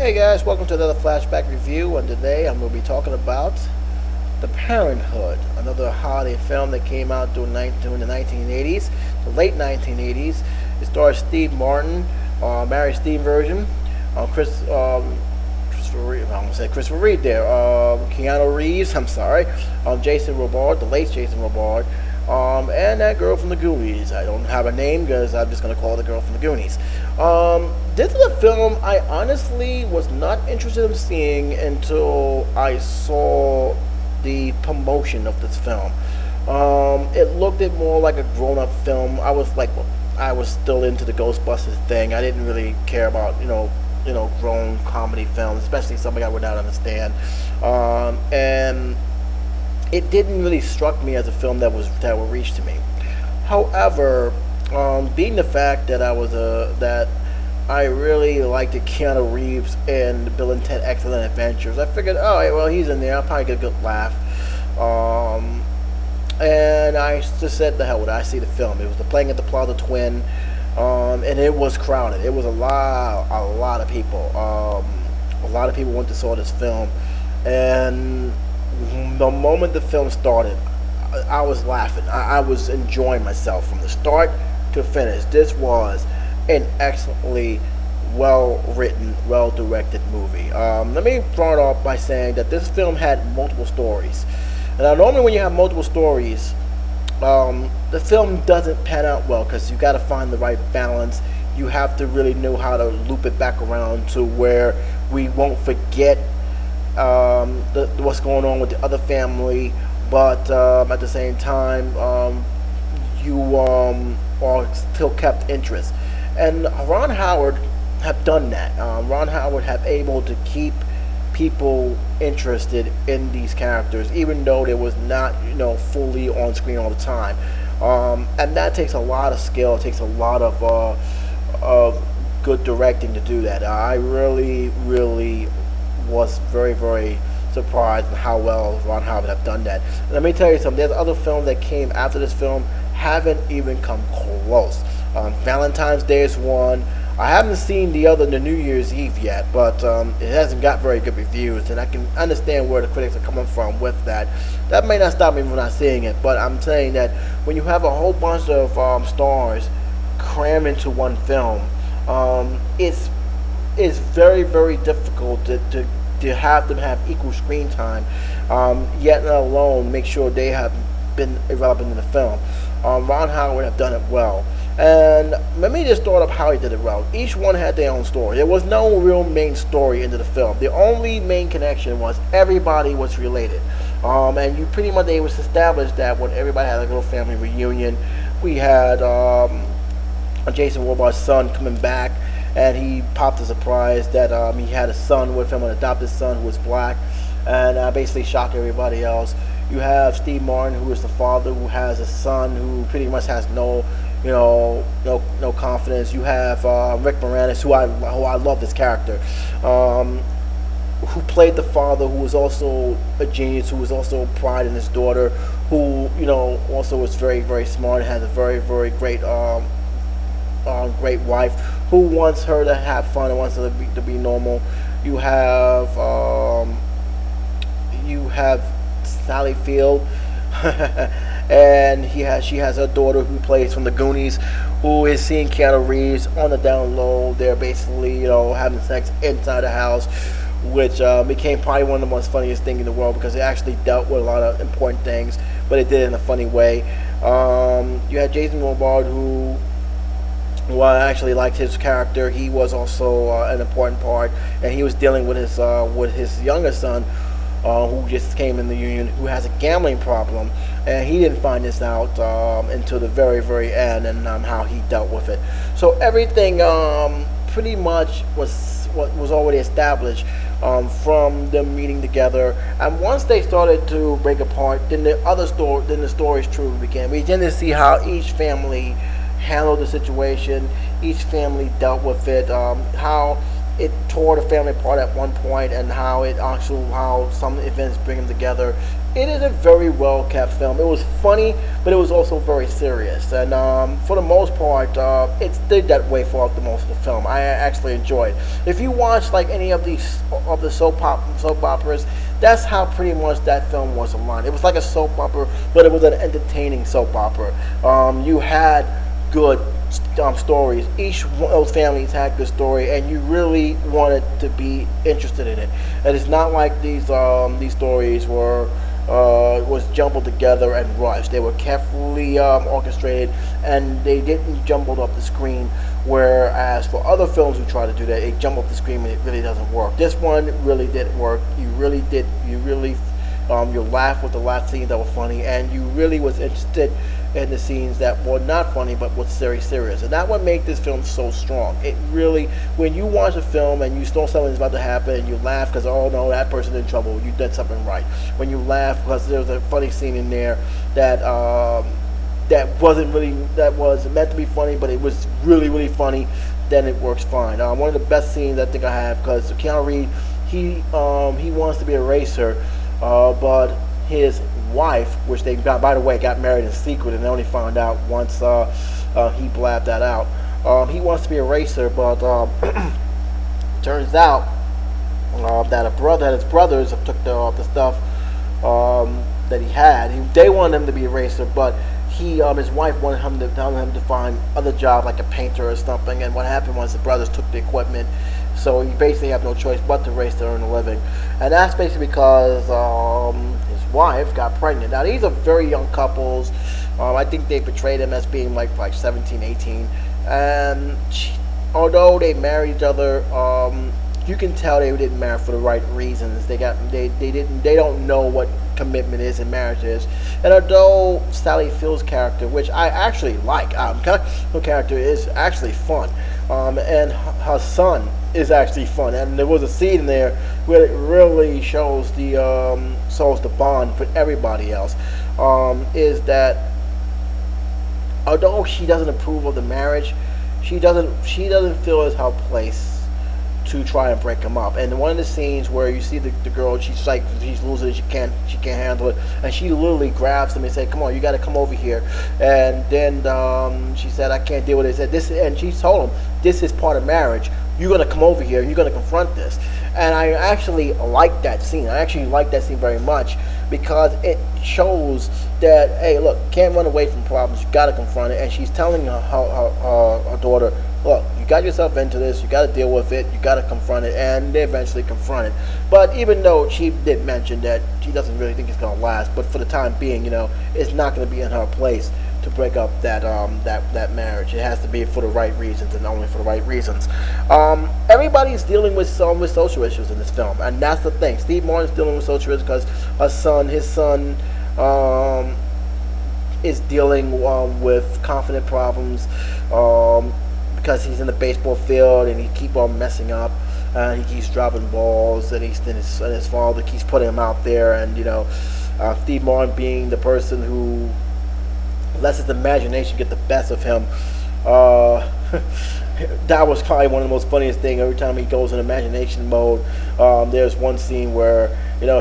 Hey guys, welcome to another Flashback review, and today I'm going to be talking about The Parenthood, another holiday film that came out during the 1980s, the late 1980s. It stars Steve Martin, Mary Steve version, Christopher Reeve, I almost said Christopher Reeve there, Keanu Reeves, I'm sorry, Jason Robard, the late Jason Robard, and that girl from the Goonies. I don't have a name because I'm just going to call her the girl from the Goonies. This is a film I honestly was not interested in seeing until I saw the promotion of this film. It looked more like a grown-up film. I was still into the Ghostbusters thing. I didn't really care about grown comedy films, especially something I would not understand. And it didn't really struck me as a film that would reach to me. However, being the fact that I really liked the Keanu Reeves and Bill and Ted Excellent Adventures, I figured, oh, well, he's in there, I'll probably get a good laugh. And I just said, the hell with it, I see the film. It was playing at the Plaza Twin, and it was crowded. It was a lot of people. A lot of people went to saw this film, and the moment the film started, I was laughing. I was enjoying myself from the start to finish. This was an excellently well-written, well-directed movie. Let me start off by saying that this film had multiple stories. Now, normally when you have multiple stories, the film doesn't pan out well because you got to find the right balance. You have to really know how to loop it back around to where we won't forget what's going on with the other family, but at the same time, you are still kept interest. And Ron Howard have done that. Ron Howard have able to keep people interested in these characters, even though they was not, fully on screen all the time. And that takes a lot of skill. It takes a lot of good directing to do that. I really was very surprised at how well Ron Howard have done that. And let me tell you something. There's other films that came after this film haven't even come close. Valentine's Day is one. I haven't seen the New Year's Eve yet, but it hasn't got very good reviews, and I can understand where the critics are coming from with that. That may not stop me from not seeing it, but I'm saying that when you have a whole bunch of stars crammed into one film, it's very difficult to have them have equal screen time, yet alone make sure they have been relevant in the film. Ron Howard have done it well. And let me just start up how he did it well. Each one had their own story. There was no real main story into the film. The only main connection was everybody was related. And you pretty much able to establish that when everybody had a little family reunion. We had Jason Robard's son coming back, and he popped a surprise that he had a son with him, an adopted son who was black, and basically shocked everybody else. You have Steve Martin, who is the father, who has a son who pretty much has no confidence. You have Rick Moranis, who I love this character, who played the father, who was also a genius, who was also pride in his daughter, who also was very smart and has a very great great wife who wants her to have fun and wants her to be normal. You have Sally Field, and she has her daughter who plays from the Goonies, who is seeing Keanu Reeves on the down low. They're basically having sex inside the house, which became probably one of the most funniest things in the world because it actually dealt with a lot of important things, but it did it in a funny way. You had Jason Robard, who I actually liked his character. He was also an important part, and he was dealing with his younger son, who just came in the union, who has a gambling problem, and he didn't find this out until the very end, and how he dealt with it. So everything pretty much was already established from them meeting together. And once they started to break apart, then the stories truly began. We began to see how each family handled the situation, each family dealt with it, how it tore the family apart at one point, and how some events bring them together. It is a very well kept film. It was funny, but it was also very serious, and for the most part, it did that way for the most of the film. I actually enjoyed. If you watch like any of these of the soap operas, that's how pretty much that film was aligned. It was like a soap opera, but it was an entertaining soap opera. You had good stories. Each one of those families had good story, and you really wanted to be interested in it. And it's not like these stories were was jumbled together and rushed. They were carefully orchestrated, and they didn't jumble up the screen. Whereas for other films who try to do that, it jumbled up the screen and it really doesn't work. This one really did work. You really did. You laughed with the last scenes that were funny, and you really was interested in the scenes that were not funny but was very serious. And that what made this film so strong. It really, when you watch a film and you know something's about to happen and you laugh because, oh no, that person's in trouble, you did something right. When you laugh because there was a funny scene in there that that was meant to be funny, but it was really funny, then it works fine. One of the best scenes I think I have, because Keanu Reeves, he wants to be a racer, but his wife, which they got, by the way, got married in secret, and they only found out once he blabbed that out. He wants to be a racer, but turns out that his brothers took the stuff that he had. They wanted him to be a racer, but his wife wanted him to find other job like a painter or something. And what happened was the brothers took the equipment, so he basically had no choice but to race to earn a living. And that's basically because his wife got pregnant. Now these are very young couples. I think they portrayed them as being like 17, 18, and although they married each other, you can tell they didn't marry for the right reasons. They don't know what commitment is and marriage is. And although Sally Field's character, which I actually like, her character is actually fun, and her son is actually fun. And there was a scene there where it really shows the bond with everybody else. Is that although she doesn't approve of the marriage, she doesn't feel it's her place to try and break him up. And one of the scenes where you see the girl, she's losing it, she can't handle it, and she literally grabs him and said, "Come on, you got to come over here." And then she said, "I can't deal with it." She said, "This," and she told him, "This is part of marriage. You're gonna come over here. You're gonna confront this." And I actually like that scene. I actually like that scene very much, because it shows that, hey, look, can't run away from problems. You got to confront it. And she's telling her daughter, look, you got yourself into this. You got to deal with it. You got to confront it. And they eventually confront it. But even though she did mention that she doesn't really think it's going to last, but for the time being, it's not going to be in her place to break up that marriage. It has to be for the right reasons, and only for the right reasons. Everybody's dealing with social issues in this film, and that's the thing. Steve Martin's dealing with social issues because his son is dealing with confidence problems, because he's in the baseball field and he keeps on messing up. He keeps dropping balls, and his father keeps putting him out there, and Steve Martin being the person who lets his imagination get the best of him. That was probably one of the most funniest things. Every time he goes in imagination mode, there's one scene where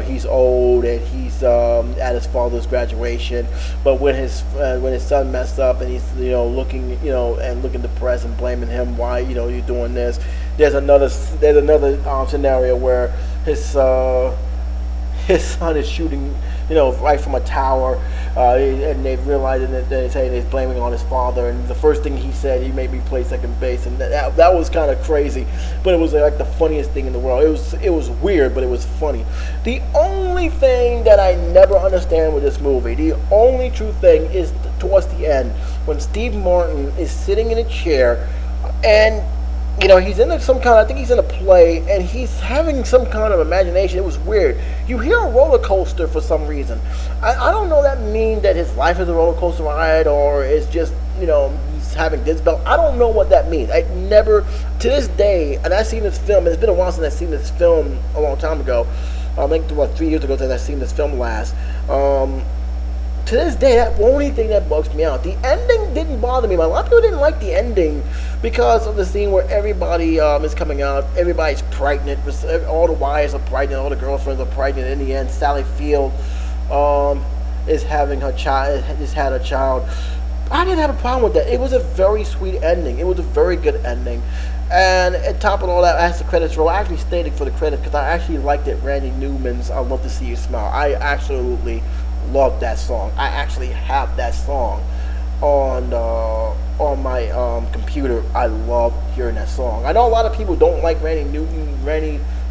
he's old and he's at his father's graduation, but when his son messed up and he's looking depressed and blaming him, why you're doing this. There's another scenario where his son is shooting right from a tower, and they've realized that they're saying he's blaming on his father, and the first thing he said, he made me play second base, and that was kind of crazy, but it was like the funniest thing in the world. It was weird, but it was funny. The only thing that I never understand with this movie, the only true thing, is towards the end when Steve Martin is sitting in a chair, and he's in I think he's in a play, and he's having some kind of imagination. It was weird. You hear a roller coaster for some reason. I don't know that mean that his life is a roller coaster ride, or it's just, he's having this belt. I don't know what that means. I never, to this day, and I've seen this film, and it's been a while since I've seen this film, a long time ago. I think 3 years ago since I've seen this film last. To to this day, that's the only thing that bugs me out. The ending didn't bother me. A lot of people didn't like the ending because of the scene where everybody is coming out. Everybody's pregnant. All the wives are pregnant. All the girlfriends are pregnant. In the end, Sally Field is having her child. Just had a child. I didn't have a problem with that. It was a very sweet ending. It was a very good ending. And on top of all that, as the credits roll, I actually stayed for the credits because I actually liked it. Randy Newman's "I Love to See You Smile." I absolutely love that song. I actually have that song on my computer. I love hearing that song. I know a lot of people don't like Randy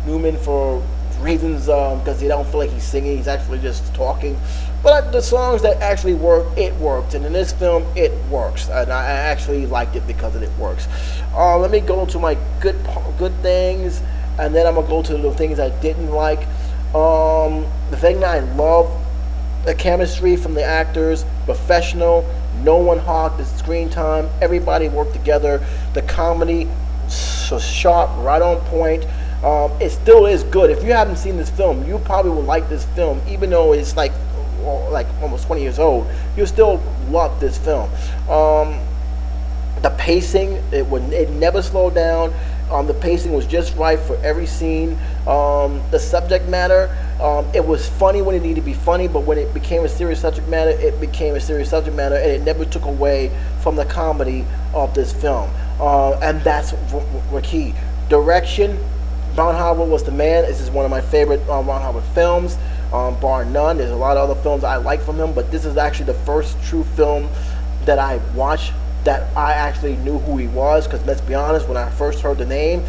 Newman for reasons because they don't feel like he's singing. He's actually just talking. But the songs that actually work, it worked. And in this film, it works. And I actually liked it because it works. Let me go to my good things, and then I'm going to go to the things I didn't like. The thing that I love, the chemistry from the actors, professional, no one hogged the screen time, everybody worked together. The comedy, so sharp, right on point. It still is good. If you haven't seen this film, you probably will like this film, even though it's like almost 20 years old. You still love this film. The pacing, it never slowed down. The pacing was just right for every scene. The subject matter, it was funny when it needed to be funny, but when it became a serious subject matter, it became a serious subject matter, and it never took away from the comedy of this film. And that's the key. Direction, Ron Howard was the man. This is one of my favorite Ron Howard films, bar none. There's a lot of other films I like from him, but this is actually the first true film that I watched that I actually knew who he was. Because let's be honest, when I first heard the name,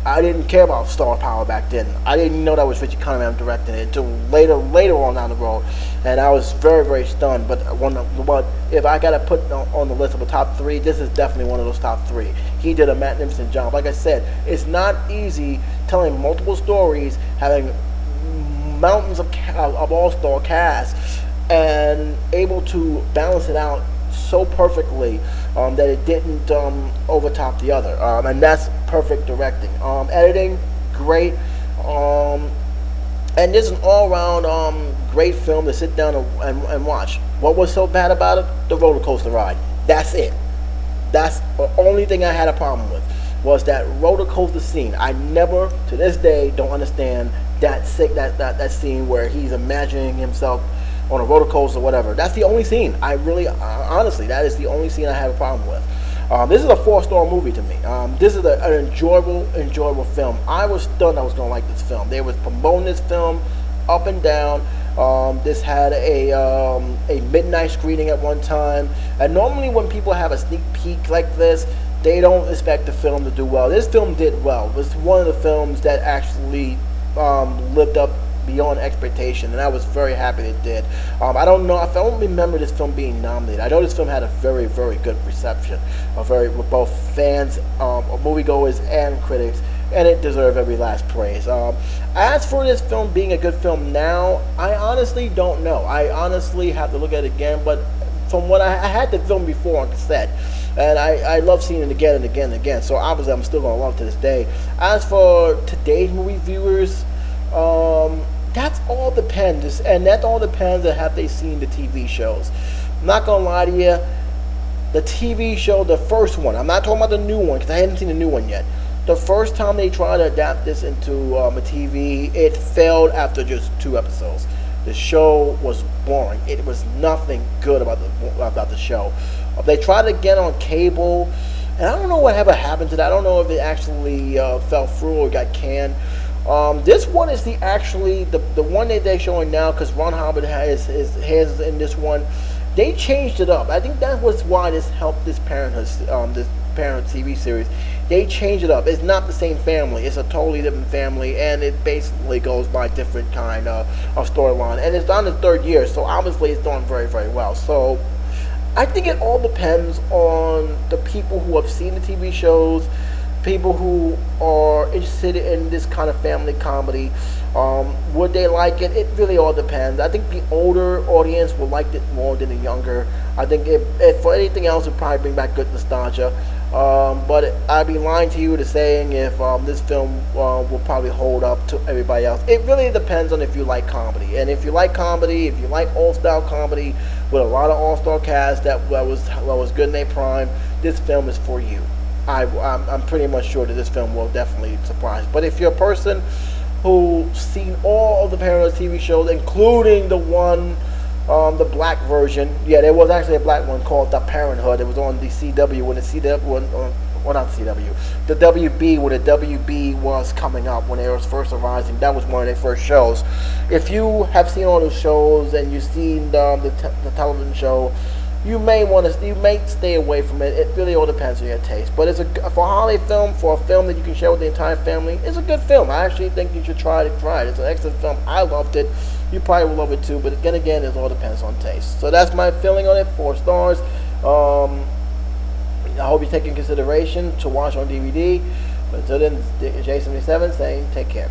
I didn't care about star power back then. I didn't know that was Richard Cunningham directing it until later on down the road, and I was very, very stunned. But if I got to put on the list of the top three, this is definitely one of those top three. He did a magnificent job. Like I said, it's not easy telling multiple stories, having mountains of all-star casts, and able to balance it out so perfectly that it didn't overtop the other, and that's perfect directing. Editing, great, and this is an all-around great film to sit down and watch. What was so bad about it? The roller coaster ride. That's it. That's the only thing I had a problem with, was that roller coaster scene. I never, to this day, don't understand that scene where he's imagining himself on a roller coaster or whatever. That's the only scene. I really, honestly, that is the only scene I have a problem with. This is a 4-star movie to me. This is an enjoyable film. I was stunned I was going to like this film. They was promoting this film up and down. This had a midnight screening at one time. And normally when people have a sneak peek like this, they don't expect the film to do well. This film did well. It was one of the films that actually lived up beyond expectation, and I was very happy it did. I don't remember this film being nominated. I know this film had a very, very good reception, with both fans, moviegoers, and critics, and it deserved every last praise. As for this film being a good film now, I honestly don't know. I honestly have to look at it again, but from what I had the film before on cassette, and I love seeing it again and again and again, so obviously I'm still going to love it to this day. As for today's movie viewers, that all depends, and that all depends on have they seen the TV shows. I'm not gonna lie to you, the TV show, the first one, I'm not talking about the new one because I haven't seen the new one yet. The first time they tried to adapt this into a TV, it failed after just 2 episodes. The show was boring. It was nothing good about the show. They tried it again on cable, and I don't know what ever happened to that. I don't know if it actually fell through or got canned. This one is the one that they're showing now, because Ron Howard has his hands in this one. They changed it up. I think that was why this helped this Parenthood TV series. They changed it up. It's not the same family. It's a totally different family, and it basically goes by a different kind of storyline. And it's on the 3rd year, so obviously it's doing very, very well. So I think it all depends on the people who have seen the TV shows, people who are interested in this kind of family comedy. Would they like it? It really all depends. I think the older audience will like it more than the younger. I think if for anything else, it would probably bring back good nostalgia. But I'd be lying to you to saying if this film will probably hold up to everybody else. It really depends on if you like comedy, and if you like comedy, if you like all-style comedy with a lot of all-star cast that was good in their prime, this film is for you. I'm pretty much sure that this film will definitely surprise. But if you're a person who's seen all of the Parenthood TV shows, including the black version. Yeah, there was actually a black one called The Parenthood. It was on the CW when the CW, well, not CW, the WB, when the WB was coming up, when it was first arising. That was one of their first shows. If you have seen all those shows and you've seen the television show, you may stay away from it. It really all depends on your taste. But for a holiday film, for a film that you can share with the entire family, it's a good film. I actually think you should try it. It's an excellent film. I loved it. You probably will love it too. But again, it all depends on taste. So that's my feeling on it. 4 stars. I hope you take in consideration to watch on DVD. But until then, J77 saying take care.